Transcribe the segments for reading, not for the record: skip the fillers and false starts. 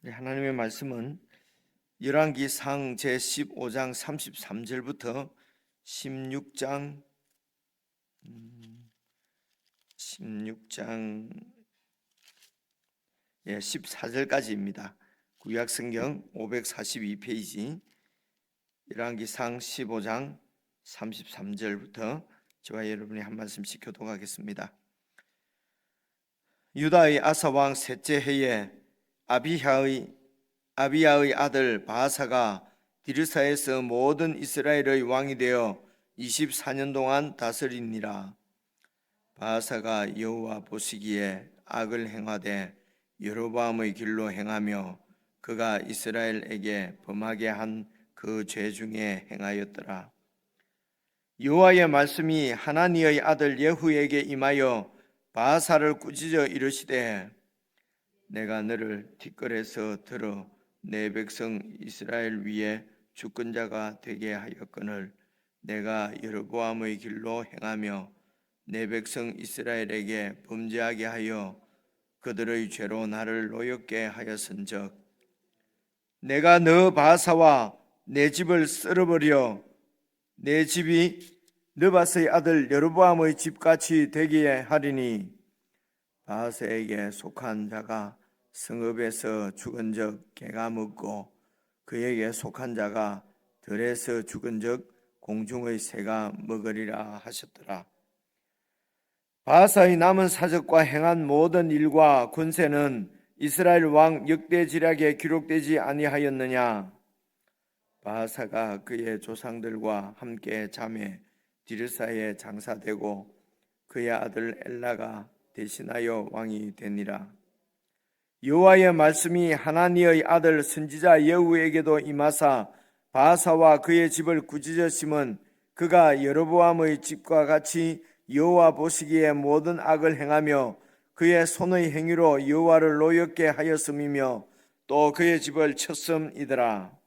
하나님의 말씀은 열왕기상 제15장 33절부터 16장 14절까지입니다. 구약성경 542페이지 열왕기상 15장 33절부터 저와 여러분이 한 말씀씩 교독하겠습니다. 유다의 아사왕 셋째 해에 아비야의 아들 바아사가 디르사에서 모든 이스라엘의 왕이 되어 24년 동안 다스리니라. 바아사가 여호와 보시기에 악을 행하되 여로보암의 길로 행하며 그가 이스라엘에게 범하게 한 그 죄 중에 행하였더라. 여호와의 말씀이 하나니의 아들 예후에게 임하여 바아사를 꾸짖어 이르시되 내가 너를 뒷걸에서 들어 내 백성 이스라엘 위에 주권자가 되게 하였거늘 내가 여로보암의 길로 행하며 내 백성 이스라엘에게 범죄하게 하여 그들의 죄로 나를 노엽게 하였은즉 내가 너 바아사와 내 집을 쓸어버려 내 집이 느밧의 아들 여로보암의 집같이 되게 하리니 바아사에게 속한 자가 성읍에서 죽은즉 개가 먹고 그에게 속한 자가 들에서 죽은즉 공중의 새가 먹으리라 하셨더라. 바아사의 남은 사적과 행한 모든 일과 군세는 이스라엘 왕 역대지략에 기록되지 아니하였느냐? 바아사가 그의 조상들과 함께 잠에 디르사에 장사되고 그의 아들 엘라가 대신하여 왕이 되니라. 여호와의 말씀이 하나니의 아들 선지자 예후에게도 임하사 바아사와 그의 집을 꾸짖으심은 그가 여로보암의 집과 같이 여호와 보시기에 모든 악을 행하며 그의 손의 행위로 여호와를 노엽게 하였음이며 또 그의 집을 쳤음이더라.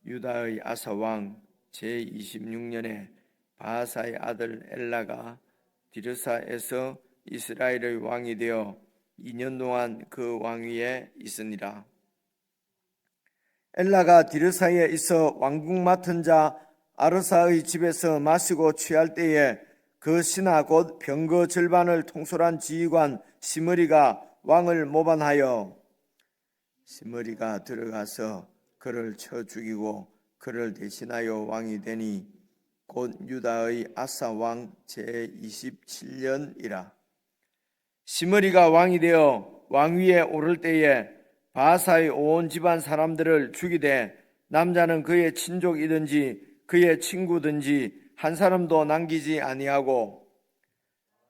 유다의 아사 왕 제26년에 바아사의 아들 엘라가 디르사에서 이스라엘의 왕이 되어 2년 동안 그 왕위에 있으니라. 엘라가 디르사에 있어 왕궁 맡은 자 아르사의 집에서 마시고 취할 때에 그 신하 곧 병거 절반을 통솔한 지휘관 시므리가 왕을 모반하여 시므리가 들어가서 그를 쳐 죽이고 그를 대신하여 왕이 되니 곧 유다의 아사 왕 제27년이라. 시므리가 왕이 되어 왕위에 오를 때에 바아사의 온 집안 사람들을 죽이되 남자는 그의 친족이든지 그의 친구든지 한 사람도 남기지 아니하고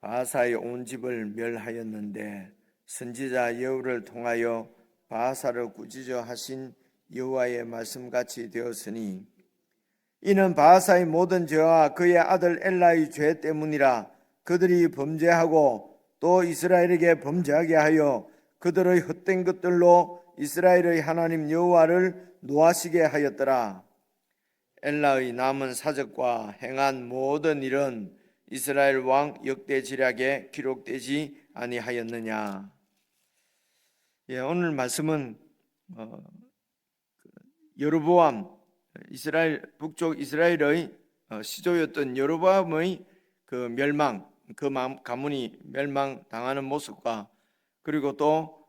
바아사의 온 집을 멸하였는데 선지자 예후를 통하여 바아사를 꾸짖어 하신 여호와의 말씀같이 되었으니 이는 바아사의 모든 죄와 그의 아들 엘라의 죄 때문이라. 그들이 범죄하고 또 이스라엘에게 범죄하게 하여 그들의 헛된 것들로 이스라엘의 하나님 여호와를 노하시게 하였더라. 엘라의 남은 사적과 행한 모든 일은 이스라엘 왕 역대지략에 기록되지 아니하였느냐? 오늘 말씀은 여로보암 이스라엘 북쪽 이스라엘의 시조였던 여로보암의 그 멸망, 그 가문이 멸망당하는 모습과 그리고 또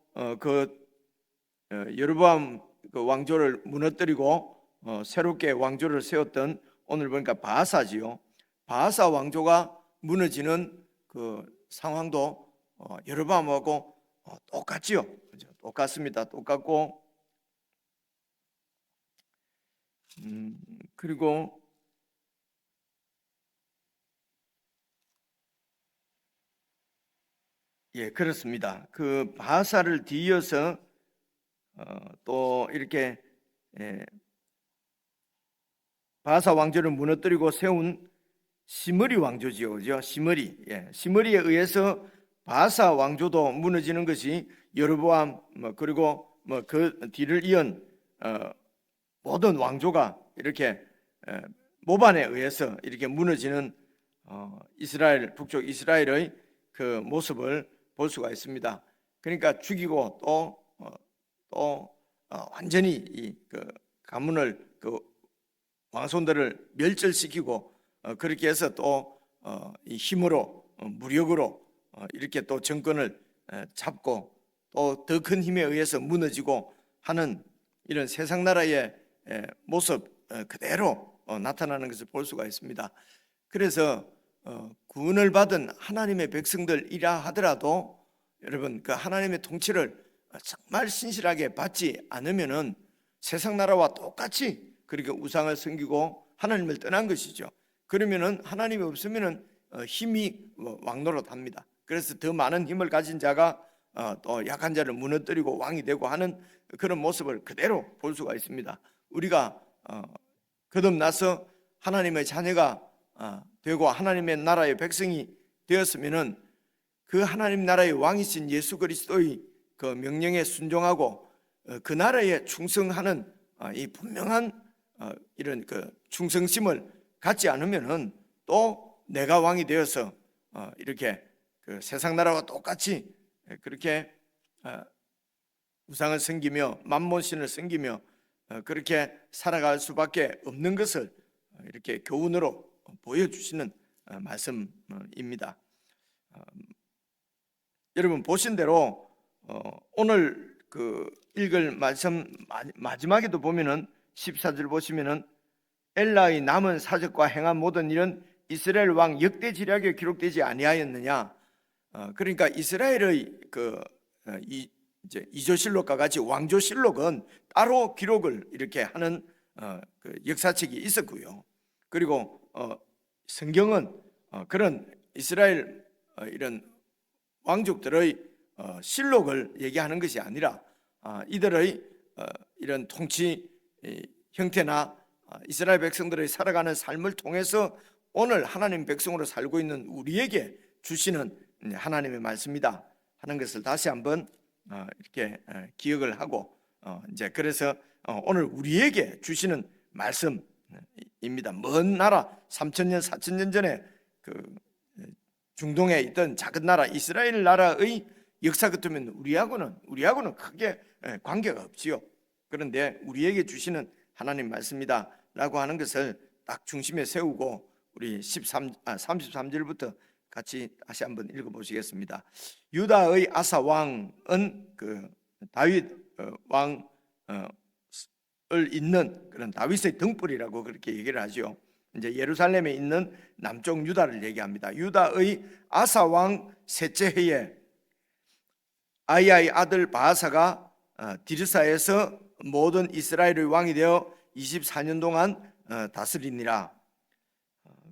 여로보암 그 왕조를 무너뜨리고 새롭게 왕조를 세웠던 오늘 보니까 바아사지요. 바아사 왕조가 무너지는 그 상황도 여로보암하고 똑같지요. 똑같습니다. 똑같고 그리고 그렇습니다. 그 바아사를 뒤이어서 또 이렇게 바아사 왕조를 무너뜨리고 세운 시므리 왕조지요, 그죠? 시므리에 의해서 바아사 왕조도 무너지는 것이 여로보암 그리고 그 뒤를 이은 모든 왕조가 이렇게 모반에 의해서 이렇게 무너지는 이스라엘 북쪽 이스라엘의 그 모습을 볼 수가 있습니다. 그러니까 죽이고 또 완전히 그 가문을 왕손들을 멸절시키고 그렇게 해서 또 이 힘으로 무력으로 이렇게 또 정권을 잡고 또 더 큰 힘에 의해서 무너지고 하는 이런 세상 나라의 모습 그대로 나타나는 것을 볼 수가 있습니다. 그래서 구원을 받은 하나님의 백성들이라 하더라도 여러분 그 하나님의 통치를 정말 신실하게 받지 않으면은 세상 나라와 똑같이 그렇게 우상을 섬기고 하나님을 떠난 것이죠. 그러면은 하나님이 없으면은 힘이 왕노릇합니다. 그래서 더 많은 힘을 가진 자가 또 약한 자를 무너뜨리고 왕이 되고 하는 그런 모습을 그대로 볼 수가 있습니다. 우리가 거듭나서 하나님의 자녀가 되고 하나님의 나라의 백성이 되었으면은 그 하나님 나라의 왕이신 예수 그리스도의 그 명령에 순종하고 그 나라에 충성하는 이 분명한 이런 그 충성심을 갖지 않으면은 또 내가 왕이 되어서 이렇게 그 세상 나라와 똑같이 그렇게 우상을 섬기며 만몬신을 섬기며 그렇게 살아갈 수밖에 없는 것을 이렇게 교훈으로 보여주시는 말씀입니다. 여러분 보신 대로 오늘 그 읽을 말씀 마지막에도 보면은 14절 보시면은 엘라의 남은 사적과 행한 모든 일은 이스라엘 왕 역대 지략에 기록되지 아니하였느냐. 그러니까 이스라엘의 이제 이조실록과 같이 왕조실록은 따로 기록을 이렇게 하는 그 역사책이 있었고요. 그리고 성경은 그런 이스라엘 이런 왕족들의 실록을 얘기하는 것이 아니라 이들의 이런 통치 형태나 이스라엘 백성들의 살아가는 삶을 통해서 오늘 하나님 백성으로 살고 있는 우리에게 주시는 하나님의 말씀이다 하는 것을 다시 한번 이렇게 기억을 하고 이제 그래서 오늘 우리에게 주시는 말씀입니다. 먼 나라 3,000년 4,000년 전에 그 중동에 있던 작은 나라 이스라엘 나라의 역사 같으면 우리하고는 크게 관계가 없지요. 그런데 우리에게 주시는 하나님 말씀이다라고 하는 것을 딱 중심에 세우고 우리 33절부터 같이 다시 한번 읽어보시겠습니다. 유다의 아사 왕은 그 다윗 왕을 잇는 그런 다윗의 등불이라고 그렇게 얘기를 하죠. 이제 예루살렘에 있는 남쪽 유다를 얘기합니다. 유다의 아사 왕 셋째 해에 아이야의 아들 바아사가 디르사에서 모든 이스라엘의 왕이 되어 24년 동안 다스리니라.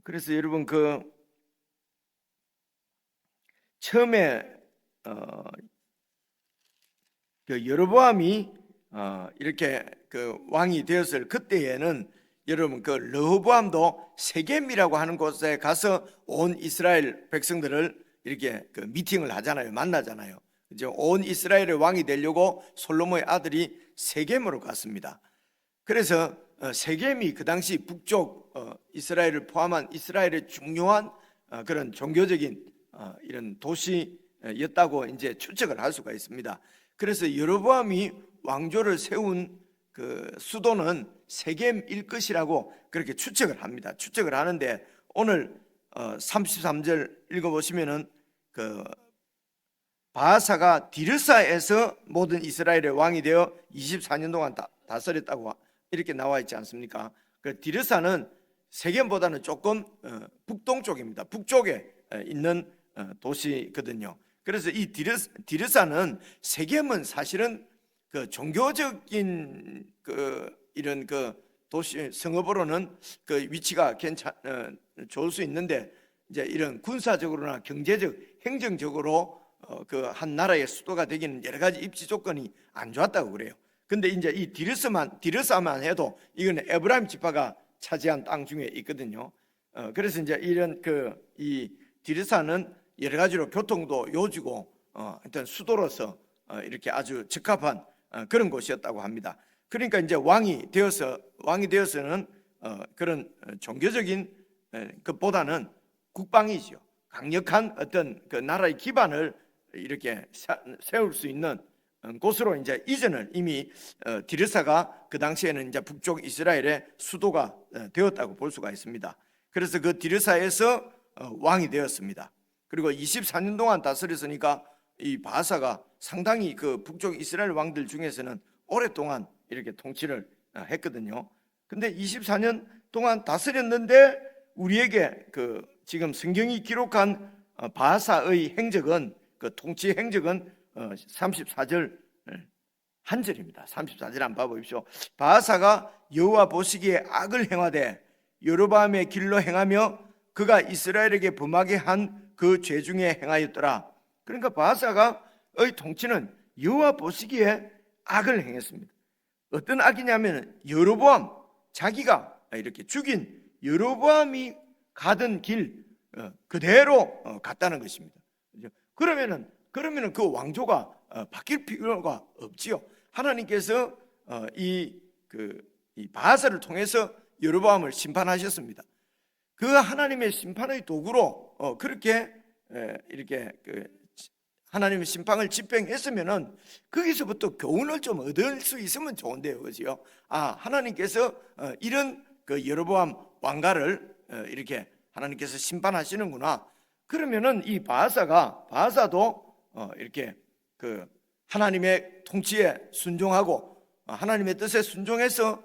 그래서 여러분 그 처음에 그 여로보암이 이렇게 그 왕이 되었을 그때에는 여러분 그 르호보암도 세겜이라고 하는 곳에 가서 온 이스라엘 백성들을 이렇게 그 미팅을 하잖아요. 만나잖아요. 이제 온 이스라엘의 왕이 되려고 솔로몬의 아들이 세겜으로 갔습니다. 그래서 세겜이 그 당시 북쪽 이스라엘을 포함한 이스라엘의 중요한 그런 종교적인 이런 도시였다고 이제 추측을 할 수가 있습니다. 그래서 여로보암이 왕조를 세운 그 수도는 세겜일 것이라고 그렇게 추측을 합니다. 추측을 하는데 오늘 33절 읽어보시면은 그 바아사가 디르사에서 모든 이스라엘의 왕이 되어 24년 동안 다스렸다고 이렇게 나와 있지 않습니까? 그 디르사는 세겜보다는 조금 북동쪽입니다. 북쪽에 있는 도시거든요. 그래서 이 디르사는 세겜은 사실은 그 종교적인 그 이런 그 도시 성읍으로는 그 위치가 좋을 수 있는데 이제 이런 군사적으로나 경제적, 행정적으로 그 한 나라의 수도가 되기는 여러 가지 입지 조건이 안 좋았다고 그래요. 근데 이제 이 디르사만 해도 이거는 에브라임 지파가 차지한 땅 중에 있거든요. 그래서 이제 이런 이 디르사는 여러 가지로 교통도 요지고 하여튼 수도로서 이렇게 아주 적합한 그런 곳이었다고 합니다. 그러니까 이제 왕이 되어서는 그런 종교적인 것보다는 국방이죠. 강력한 어떤 그 나라의 기반을 이렇게 세울 수 있는 곳으로 이제 이전을 이미 디르사가 그 당시에는 이제 북쪽 이스라엘의 수도가 되었다고 볼 수가 있습니다. 그래서 그 디르사에서 왕이 되었습니다. 그리고 24년 동안 다스렸으니까 이 바사가 상당히 그 북쪽 이스라엘 왕들 중에서는 오랫동안 이렇게 통치를 했거든요. 근데 24년 동안 다스렸는데 우리에게 그 지금 성경이 기록한 바사의 행적은, 그 통치 행적은 34절 한 절입니다. 34절 한번 봐보십시오. 바사가 여호와 보시기에 악을 행하되 여로보암의 길로 행하며 그가 이스라엘에게 범하게 한 그 죄 중에 행하였더라. 그러니까 바사가의 통치는 여호와 보시기에 악을 행했습니다. 어떤 악이냐면 여로보암, 자기가 이렇게 죽인 여로보암이 가던 길 그대로 갔다는 것입니다. 그러면은 그 왕조가 바뀔 필요가 없지요. 하나님께서 이 바사를 통해서 여로보암을 심판하셨습니다. 그 하나님의 심판의 도구로 그렇게 이렇게 하나님의 심판을 집행했으면은 거기서부터 교훈을 좀 얻을 수 있으면 좋은데요, 그죠? 하나님께서 이런 그 여로보암 왕가를 이렇게 하나님께서 심판하시는구나. 그러면은 이 바사도 이렇게 그 하나님의 통치에 순종하고 하나님의 뜻에 순종해서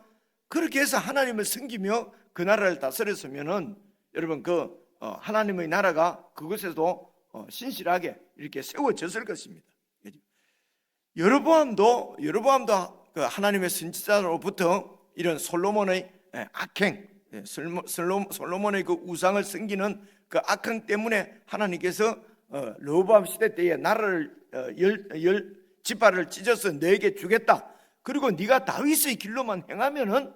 그렇게 해서 하나님을 섬기며 그 나라를 다스렸으면은 여러분 하나님의 나라가 그곳에도 신실하게 이렇게 세워졌을 것입니다. 여로보암도 그 하나님의 선지자로부터 이런 솔로몬의 악행, 솔로몬의 그 우상을 섬기는 그 악행 때문에 하나님께서 르호보암 시대 때에 나라를 열 지파를 찢어서 너에게 주겠다. 그리고 네가 다윗의 길로만 행하면은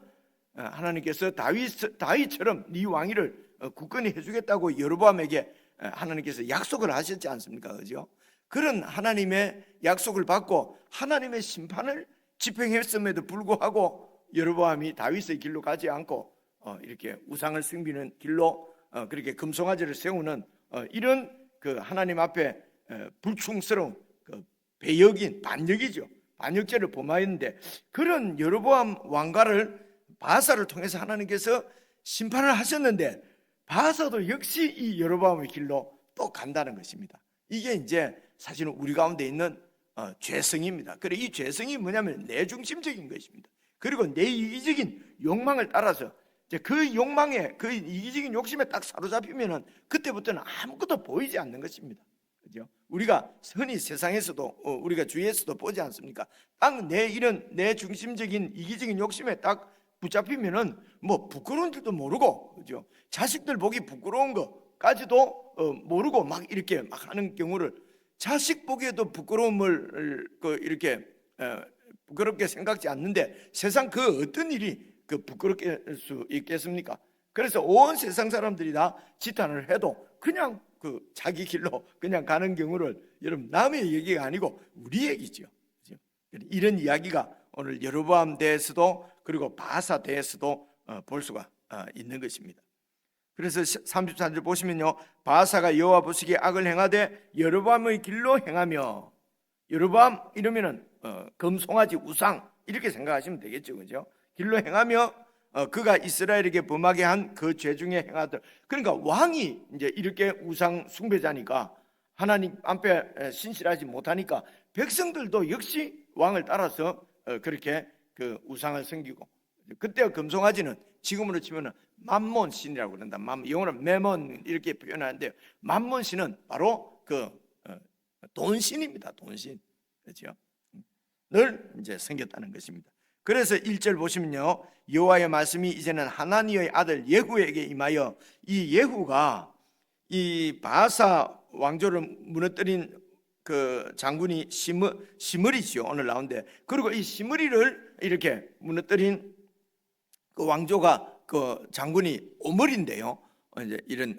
하나님께서 다윗처럼 네 왕위를 굳건히 해주겠다고 여로보암에게 하나님께서 약속을 하셨지 않습니까? 그죠? 그런 하나님의 약속을 받고 하나님의 심판을 집행했음에도 불구하고 여로보암이 다윗의 길로 가지 않고 이렇게 우상을 섬기는 길로 그렇게 금송아지를 세우는 이런 그 하나님 앞에 불충스러운 그 반역이죠. 반역죄를 범하였는데 그런 여로보암 왕가를 바사를 통해서 하나님께서 심판을 하셨는데 바사도 역시 이 여로보암의 길로 또 간다는 것입니다. 이게 이제 사실은 우리 가운데 있는 죄성입니다. 그래 이 죄성이 뭐냐면 내중심적인 것입니다. 그리고 내 이기적인 욕망을 따라서 이제 그 욕망에 그 이기적인 욕심에 딱 사로잡히면은 그때부터는 아무것도 보이지 않는 것입니다. 그죠? 우리가 흔히 세상에서도 우리가 주위에서도 보지 않습니까? 딱 내 중심적인 이기적인 욕심에 딱 붙잡히면은 뭐 부끄러운 줄도 모르고, 그죠? 자식들 보기 부끄러운 거까지도 모르고 막 이렇게 막 하는 경우를, 자식 보기에도 부끄러움을 이렇게 부끄럽게 생각지 않는데 세상 그 어떤 일이 그 부끄럽게 할 수 있겠습니까? 그래서 온 세상 사람들이 다 지탄을 해도 그냥 그 자기 길로 그냥 가는 경우를 여러분 남의 얘기가 아니고 우리 얘기죠. 이런 이야기가 오늘 여로보암 대에서도 그리고 바사 대에서도 볼 수가 있는 것입니다. 그래서 34절 보시면요, 바사가 여호와 보시기에 악을 행하되 여로보암의 길로 행하며, 여로보암 이러면은 금송아지 우상 이렇게 생각하시면 되겠죠, 그죠? 길로 행하며 그가 이스라엘에게 범하게 한 그 죄 중에 행하들. 그러니까 왕이 이제 이렇게 우상 숭배자니까 하나님 앞에 신실하지 못하니까 백성들도 역시 왕을 따라서 그렇게 그 우상을 섬기고, 그때 금송아지는 지금으로 치면은 맘몬 신이라고 그런다. 영어로 메몬 이렇게 표현하는데요. 맘몬 신은 바로 그 돈신입니다. 돈신. 그렇죠? 늘 이제 섬겼다는 것입니다. 그래서 1절 보시면요, 여호와의 말씀이 이제는 하나니의 아들 예후에게 임하여, 이 예후가 이 바사 왕조를 무너뜨린 그 장군이 시므리죠, 오늘 나온데. 그리고 이 시므리를 이렇게 무너뜨린 그 왕조가 그 장군이 오므리인데요. 이제 이런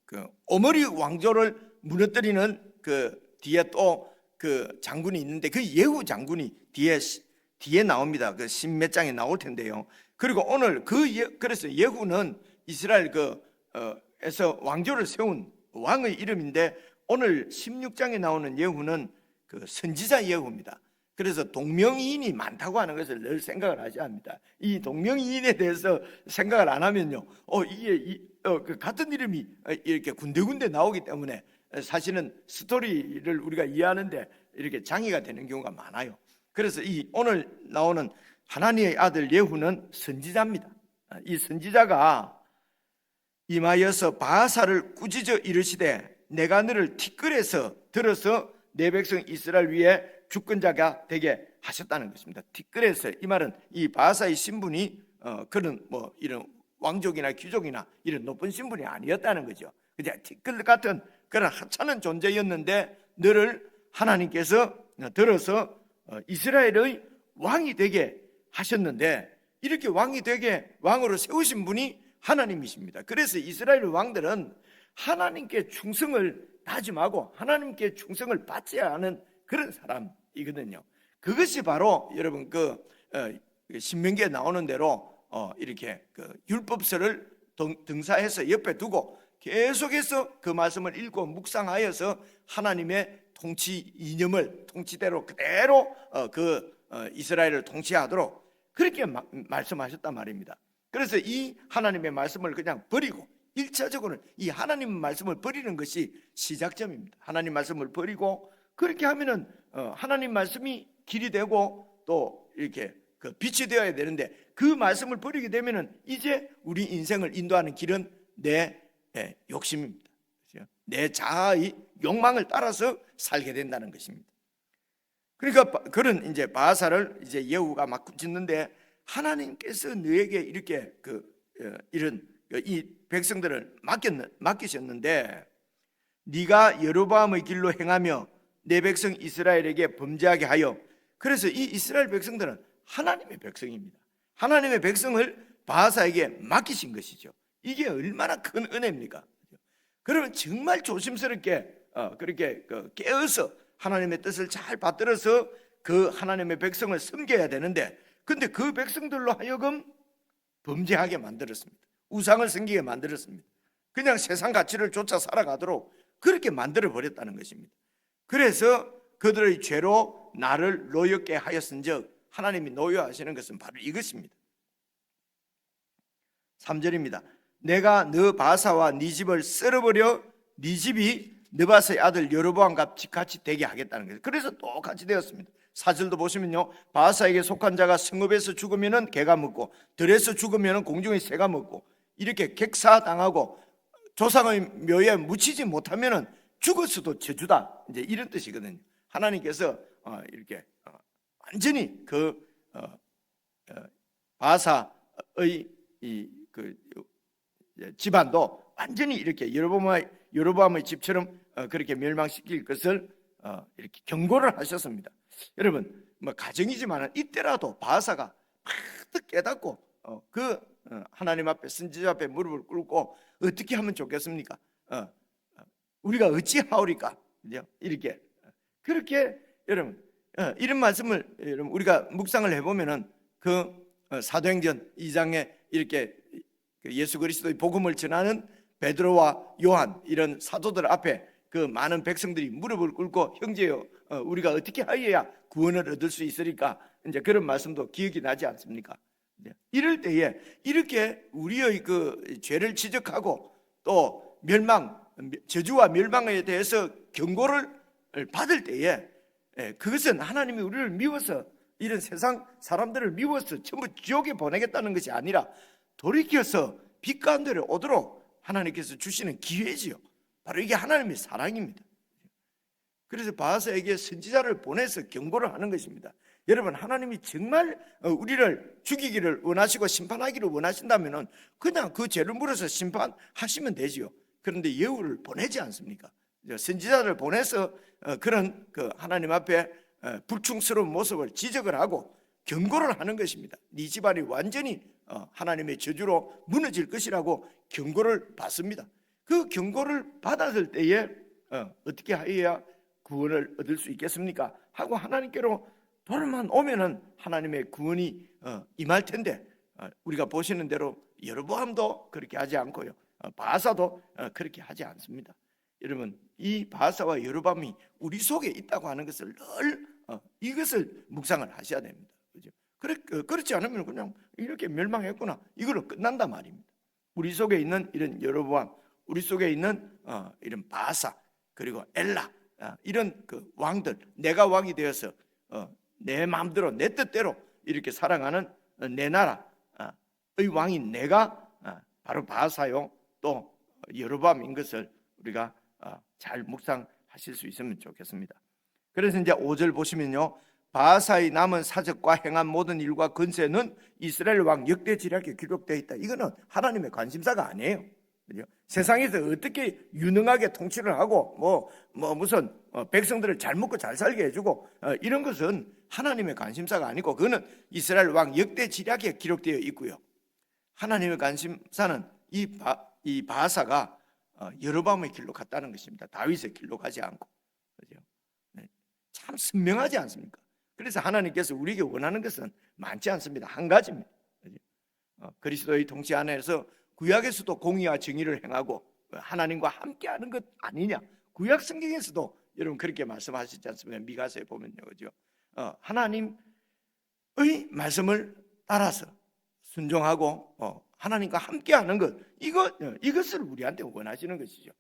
그 오므리 왕조를 무너뜨리는 그 뒤에 또 그 장군이 있는데 그 예후 장군이 뒤에 나옵니다. 그 십몇 장에 나올 텐데요. 그리고 오늘 그래서 예후는 이스라엘 에서 왕조를 세운 왕의 이름인데 오늘 16장에 나오는 예후는 그 선지자 예후입니다. 그래서 동명이인이 많다고 하는 것을 늘 생각을 하셔야 합니다. 이 동명이인에 대해서 생각을 안 하면요, 이게 그 같은 이름이 이렇게 군데군데 나오기 때문에 사실은 스토리를 우리가 이해하는데 이렇게 장애가 되는 경우가 많아요. 그래서 이 오늘 나오는 하나님의 아들 예후는 선지자입니다. 이 선지자가 임하여서 바하사를 꾸짖어 이르시되 내가 너를 티끌에서 들어서 내 백성 이스라엘 위에 주권자가 되게 하셨다는 것입니다. 티끌에서, 이 말은 이 바하사의 신분이 그런 뭐 이런 왕족이나 귀족이나 이런 높은 신분이 아니었다는 거죠. 그냥 티끌 같은 그런 하찮은 존재였는데 너를 하나님께서 들어서 이스라엘의 왕이 되게 하셨는데, 이렇게 왕이 되게 왕으로 세우신 분이 하나님이십니다. 그래서 이스라엘 왕들은 하나님께 충성을 다짐하고 하나님께 충성을 바쳐야 하는 그런 사람이거든요. 그것이 바로 여러분 신명기에 나오는 대로 이렇게 율법서를 등사해서 옆에 두고 계속해서 그 말씀을 읽고 묵상하여서 하나님의 통치 이념을 통치대로 그대로 이스라엘을 통치하도록 그렇게 말씀하셨단 말입니다. 그래서 이 하나님의 말씀을 그냥 버리고, 1차적으로는 이 하나님 말씀을 버리는 것이 시작점입니다. 하나님 말씀을 버리고, 그렇게 하면은 하나님 말씀이 길이 되고 또 이렇게 빛이 되어야 되는데, 그 말씀을 버리게 되면은 이제 우리 인생을 인도하는 길은 내 욕심입니다. 내 자아의 욕망을 따라서 살게 된다는 것입니다. 그러니까 그런 이제 바하사를 이제 예후가 막 꾸짖는데, 하나님께서 너에게 이렇게 이런 이 백성들을 맡기셨는데 네가 여로보암의 길로 행하며 내 백성 이스라엘에게 범죄하게 하여, 그래서 이 이스라엘 백성들은 하나님의 백성입니다. 하나님의 백성을 바하사에게 맡기신 것이죠. 이게 얼마나 큰 은혜입니까? 그러면 정말 조심스럽게 그렇게 깨어서 하나님의 뜻을 잘 받들어서 그 하나님의 백성을 섬겨야 되는데, 근데 그 백성들로 하여금 범죄하게 만들었습니다. 우상을 섬기게 만들었습니다. 그냥 세상 가치를 쫓아 살아가도록 그렇게 만들어 버렸다는 것입니다. 그래서 그들의 죄로 나를 노엽게 하였은즉, 하나님이 노여하시는 것은 바로 이것입니다. 3절입니다. 내가 너 바사와 네 집을 썰어버려 네 집이 느바스의 아들 여로보암과 같이 되게 하겠다는 거예요. 그래서 똑같이 되었습니다. 4절도 보시면요, 바사에게 속한 자가 성읍에서 죽으면은 개가 먹고 들에서 죽으면은 공중의 새가 먹고, 이렇게 객사당하고 조상의 묘에 묻히지 못하면은 죽었어도 저주다, 이제 이런 뜻이거든요. 하나님께서 이렇게 완전히 바사의 집안도 완전히 이렇게 여로보암의 집처럼 그렇게 멸망시킬 것을 이렇게 경고를 하셨습니다. 여러분, 뭐 가정이지만 이때라도 바사가 팍 깨닫고 하나님 앞에, 선지자 앞에 무릎을 꿇고 어떻게 하면 좋겠습니까? 우리가 어찌하오리까? 이렇게 그렇게 여러분 이런 말씀을 여러분 우리가 묵상을 해보면은 사도행전 2장에 이렇게 예수 그리스도의 복음을 전하는 베드로와 요한 이런 사도들 앞에 그 많은 백성들이 무릎을 꿇고 형제여 우리가 어떻게 하여야 구원을 얻을 수 있으리까, 이제 그런 말씀도 기억이 나지 않습니까? 이럴 때에 이렇게 우리의 죄를 지적하고 또 저주와 멸망에 대해서 경고를 받을 때에 그것은 하나님이 우리를 미워서, 이런 세상 사람들을 미워서 전부 지옥에 보내겠다는 것이 아니라 돌이켜서 빛 가운데로 오도록 하나님께서 주시는 기회지요. 바로 이게 하나님의 사랑입니다. 그래서 바하사에게 선지자를 보내서 경고를 하는 것입니다. 여러분, 하나님이 정말 우리를 죽이기를 원하시고 심판하기를 원하신다면 그냥 그 죄를 물어서 심판하시면 되지요. 그런데 예후를 보내지 않습니까? 선지자를 보내서 그런 하나님 앞에 불충스러운 모습을 지적을 하고 경고를 하는 것입니다. 네 집안이 완전히 하나님의 저주로 무너질 것이라고 경고를 받습니다. 그 경고를 받았을 때에 어떻게 하여야 구원을 얻을 수 있겠습니까? 하고 하나님께로 돌아만 오면은 하나님의 구원이 임할 텐데, 우리가 보시는 대로 여로보암도 그렇게 하지 않고요, 바하사도 그렇게 하지 않습니다. 여러분, 이 바하사와 여로보암이 우리 속에 있다고 하는 것을 늘 이것을 묵상을 하셔야 됩니다. 그죠? 그렇지 않으면 그냥 이렇게 멸망했구나, 이걸로 끝난단 말입니다. 우리 속에 있는 이런 여로보암, 우리 속에 있는 이런 바사, 그리고 엘라, 이런 그 왕들, 내가 왕이 되어서 내 마음대로 내 뜻대로 이렇게 살아가는 내 나라의 왕인 내가 바로 바사요 또 여로보암인 것을 우리가 잘 묵상하실 수 있으면 좋겠습니다. 그래서 이제 5절 보시면요, 바사의 남은 사적과 행한 모든 일과 건세는 이스라엘 왕 역대 지략에 기록되어 있다. 이거는 하나님의 관심사가 아니에요. 그죠? 세상에서 어떻게 유능하게 통치를 하고 무슨 백성들을 잘 먹고 잘 살게 해주고 이런 것은 하나님의 관심사가 아니고, 그거는 이스라엘 왕 역대 지략에 기록되어 있고요. 하나님의 관심사는 이 바사가 여로보암의 길로 갔다는 것입니다. 다윗의 길로 가지 않고. 그죠? 참 선명하지 않습니까? 그래서 하나님께서 우리에게 원하는 것은 많지 않습니다. 한 가지입니다. 그죠? 그리스도의 통치 안에서 구약에서도 공의와 정의를 행하고 하나님과 함께하는 것 아니냐? 구약 성경에서도 여러분 그렇게 말씀하시지 않습니까? 미가서에 보면요, 그죠? 하나님의 말씀을 따라서 순종하고 하나님과 함께하는 것, 이것을 우리한테 원하시는 것이죠.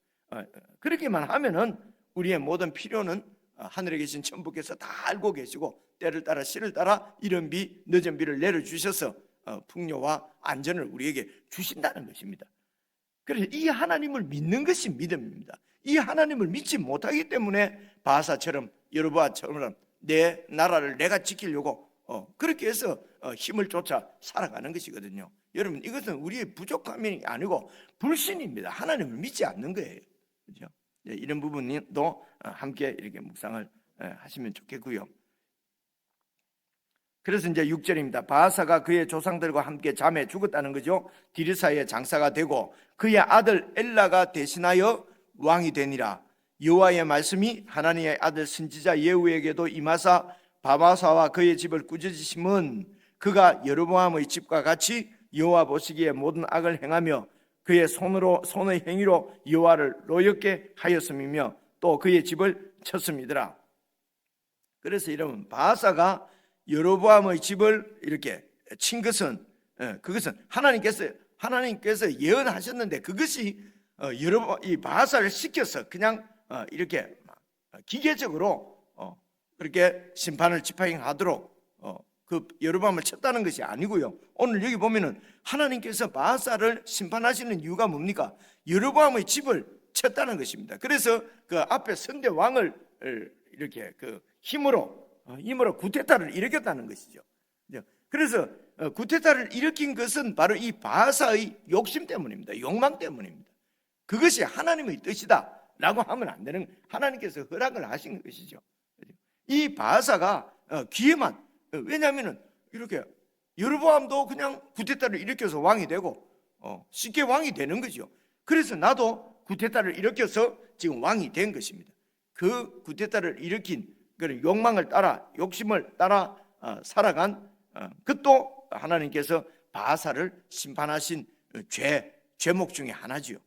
그렇게만 하면은 우리의 모든 필요는 하늘에 계신 천부께서 다 알고 계시고, 때를 따라 시를 따라 이른 비 늦은 비를 내려주셔서 풍요와 안전을 우리에게 주신다는 것입니다. 그래서 이 하나님을 믿는 것이 믿음입니다. 이 하나님을 믿지 못하기 때문에 바사처럼 여로보암처럼 내 나라를 내가 지키려고 그렇게 해서 힘을 쫓아 살아가는 것이거든요. 여러분, 이것은 우리의 부족함이 아니고 불신입니다. 하나님을 믿지 않는 거예요. 그렇죠? 이런 부분도 함께 이렇게 묵상을 하시면 좋겠고요. 그래서 이제 6절입니다. 바사가 그의 조상들과 함께 잠에 죽었다는 거죠. 디르사의 장사가 되고 그의 아들 엘라가 대신하여 왕이 되니라. 여호와의 말씀이 하나님의 아들 선지자 예후에게도 임하사 바바사와 그의 집을 꾸짖으심은 그가 여로보암의 집과 같이 여호와 보시기에 모든 악을 행하며 그의 손의 행위로 여호와를 노엽게 하였음이며 또 그의 집을 쳤음이더라. 그래서 여러분, 바사가 여로보암의 집을 이렇게 친 것은 그것은 하나님께서 예언하셨는데, 그것이 이 바사를 시켜서 그냥 이렇게 기계적으로 그렇게 심판을 집행하도록 그 여로보암을 쳤다는 것이 아니고요. 오늘 여기 보면은 하나님께서 바사를 심판하시는 이유가 뭡니까? 여로보암의 집을 쳤다는 것입니다. 그래서 그 앞에 선대 왕을 이렇게 그 힘으로 구테타를 일으켰다는 것이죠. 그래서 구테타를 일으킨 것은 바로 이 바사의 욕심 때문입니다. 욕망 때문입니다. 그것이 하나님의 뜻이다 라고 하면 안 되는, 하나님께서 허락을 하신 것이죠. 이 바사가 기회만, 왜냐하면 이렇게 여로보암도 그냥 구테타를 일으켜서 왕이 되고 쉽게 왕이 되는 거죠. 그래서 나도 구테타를 일으켜서 지금 왕이 된 것입니다. 그 구테타를 일으킨 그 욕망을 따라, 욕심을 따라 살아간 그것도 하나님께서 바사를 심판하신 죄목 중에 하나지요.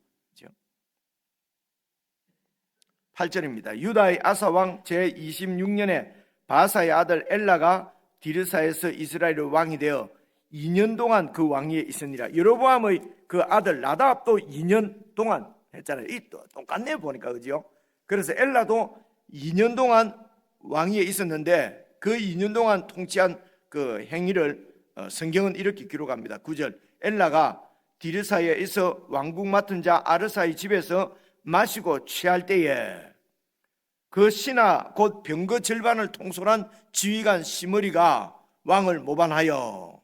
8절입니다. 유다의 아사 왕 제26년에 바사의 아들 엘라가 디르사에서 이스라엘의 왕이 되어 2년 동안 그 왕위에 있으니라. 여로보암의 그 아들 나답도 2년 동안 했잖아요. 똑같네 보니까, 그죠? 그래서 엘라도 2년 동안 왕위에 있었는데 그 2년 동안 통치한 그 행위를 성경은 이렇게 기록합니다. 9절, 엘라가 디르사에 있어 왕국 맡은 자 아르사의 집에서 마시고 취할 때에 그 신하 곧 병거 절반을 통솔한 지휘관 시므리가 왕을 모반하여,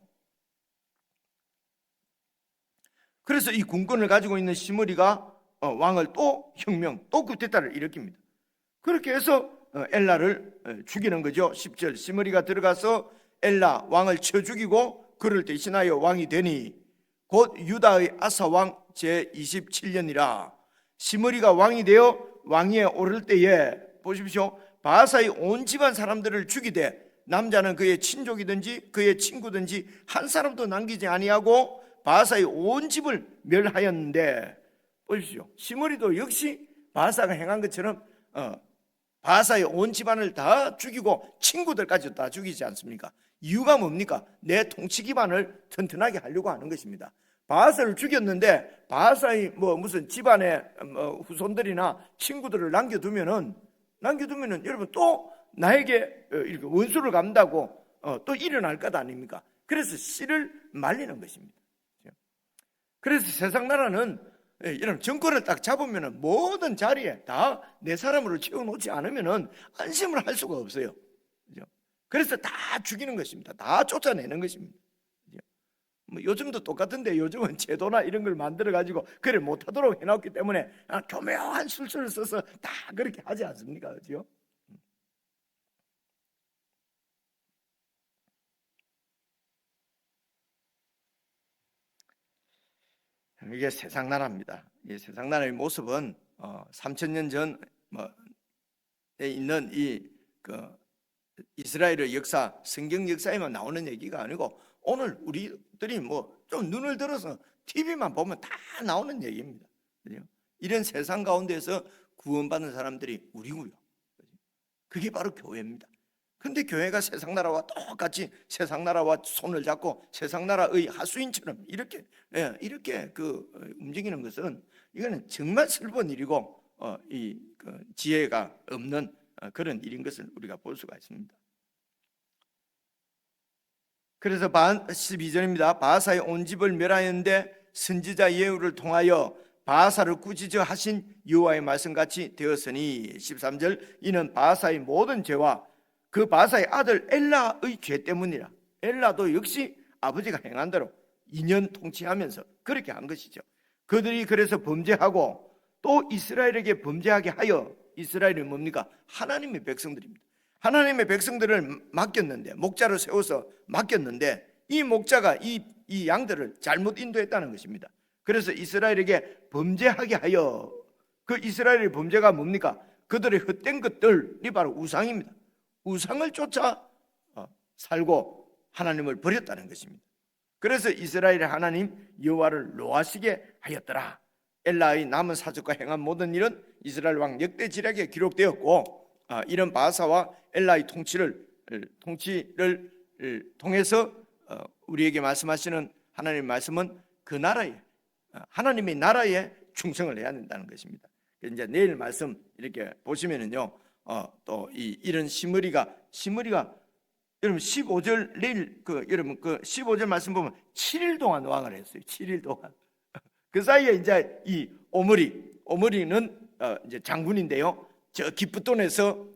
그래서 이 군권을 가지고 있는 시므리가 왕을 또 혁명, 또 쿠데타를 일으킵니다. 그렇게 해서 엘라를 죽이는 거죠. 10절, 시므리가 들어가서 엘라 왕을 쳐 죽이고 그를 대신하여 왕이 되니 곧 유다의 아사 왕 제27년이라. 시므리가 왕이 되어 왕위에 오를 때에 보십시오, 바사의 온 집안 사람들을 죽이되 남자는 그의 친족이든지 그의 친구든지 한 사람도 남기지 아니하고 바사의 온 집을 멸하였는데, 보십시오, 시므리도 역시 바사가 행한 것처럼 바하사의 온 집안을 다 죽이고 친구들까지 다 죽이지 않습니까? 이유가 뭡니까? 내 통치 기반을 튼튼하게 하려고 하는 것입니다. 바하사를 죽였는데 바하사의 무슨 집안의 후손들이나 친구들을 남겨두면은 여러분 또 나에게 이렇게 원수를 갚는다고 또 일어날 것 아닙니까? 그래서 씨를 말리는 것입니다. 그래서 세상 나라는 이런 정권을 딱 잡으면 모든 자리에 다 내 사람으로 채워놓지 않으면 안심을 할 수가 없어요. 그래서 다 죽이는 것입니다. 다 쫓아내는 것입니다. 요즘도 똑같은데 요즘은 제도나 이런 걸 만들어 가지고 그래 못하도록 해놨기 때문에 교묘한 술수를 써서 다 그렇게 하지 않습니까? 그렇죠? 이게 세상 나라입니다. 이 세상 나라의 모습은 3000년 전에 있는 이스라엘의 역사, 성경 역사에만 나오는 얘기가 아니고 오늘 우리들이 좀 눈을 들어서 TV만 보면 다 나오는 얘기입니다. 이런 세상 가운데서 구원받는 사람들이 우리고요. 그게 바로 교회입니다. 근데 교회가 세상 나라와 똑같이 세상 나라와 손을 잡고 세상 나라의 하수인처럼 이렇게 움직이는 것은 이거는 정말 슬픈 일이고 지혜가 없는 그런 일인 것을 우리가 볼 수가 있습니다. 그래서 12절입니다. 바하사의 온 집을 멸하였는데 선지자 예후를 통하여 바하사를 꾸짖어 하신 여호와의 말씀같이 되었으니 13절 이는 바하사의 모든 죄와 그 바하사의 아들 엘라의 죄 때문이라. 엘라도 역시 아버지가 행한 대로 2년 통치하면서 그렇게 한 것이죠. 그들이 그래서 범죄하고 또 이스라엘에게 범죄하게 하여, 이스라엘이 뭡니까? 하나님의 백성들입니다. 하나님의 백성들을 맡겼는데, 목자를 세워서 맡겼는데 이 목자가 이 양들을 잘못 인도했다는 것입니다. 그래서 이스라엘에게 범죄하게 하여, 그 이스라엘의 범죄가 뭡니까? 그들의 헛된 것들이 바로 우상입니다. 우상을 쫓아 살고 하나님을 버렸다는 것입니다. 그래서 이스라엘의 하나님 여호와를 노하시게 하였더라. 엘라의 남은 사적과 행한 모든 일은 이스라엘 왕 역대지략에 기록되었고, 이런 바하사와 엘라의 통치를 통해서 우리에게 말씀하시는 하나님의 말씀은 그 나라에, 하나님의 나라에 충성을 해야 된다는 것입니다. 이제 내일 말씀 이렇게 보시면은요, 또 이런 시므리가 여러분 15절 내일 여러분 15절 말씀 보면 7일 동안 왕을 했어요. 7일 동안. 그 사이에 이제 이 오므리는 이제 장군인데요. 저 기브돈에서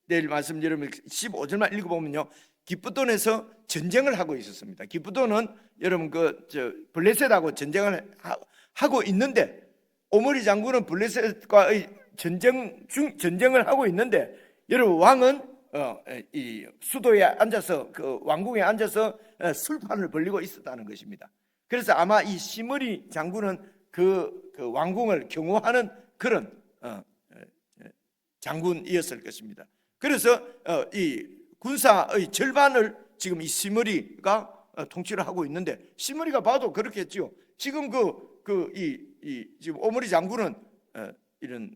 내일 말씀 여러분 15절만 읽어보면요, 기브돈에서 전쟁을 하고 있었습니다. 기브돈은 여러분 블레셋하고 전쟁을 하고 있는데, 오므리 장군은 블레셋과의 전쟁을 하고 있는데, 여러분 왕은 이 수도에 앉아서, 그 왕궁에 앉아서 술판을 벌리고 있었다는 것입니다. 그래서 아마 이 시므리 장군은 그 왕궁을 경호하는 그런 장군이었을 것입니다. 그래서 이 군사의 절반을 지금 이 시므리가 통치를 하고 있는데, 시므리가 봐도 그렇겠죠. 지금 지금 오므리 장군은 이런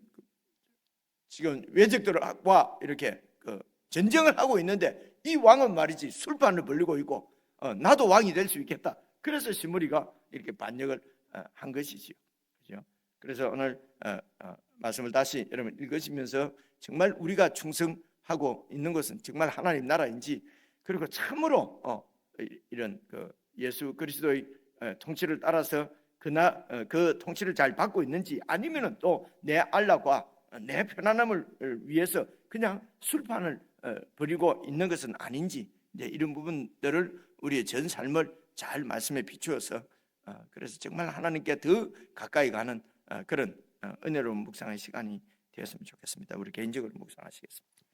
지금 외적들과 이렇게 전쟁을 하고 있는데, 이 왕은 말이지 술판을 벌리고 있고 나도 왕이 될 수 있겠다. 그래서 시므리가 이렇게 반역을 한 것이지요. 그렇죠? 그래서 오늘 말씀을 다시 여러분 읽으시면서 정말 우리가 충성하고 있는 것은 정말 하나님 나라인지, 그리고 참으로 이런 예수 그리스도의 통치를 따라서 그 통치를 잘 받고 있는지, 아니면은 또 내 안락과 내 편안함을 위해서 그냥 술판을 벌이고 있는 것은 아닌지, 이제 이런 부분들을 우리의 전 삶을 잘 말씀에 비추어서 그래서 정말 하나님께 더 가까이 가는 그런 은혜로운 묵상의 시간이 되었으면 좋겠습니다. 우리 개인적으로 묵상하시겠습니다.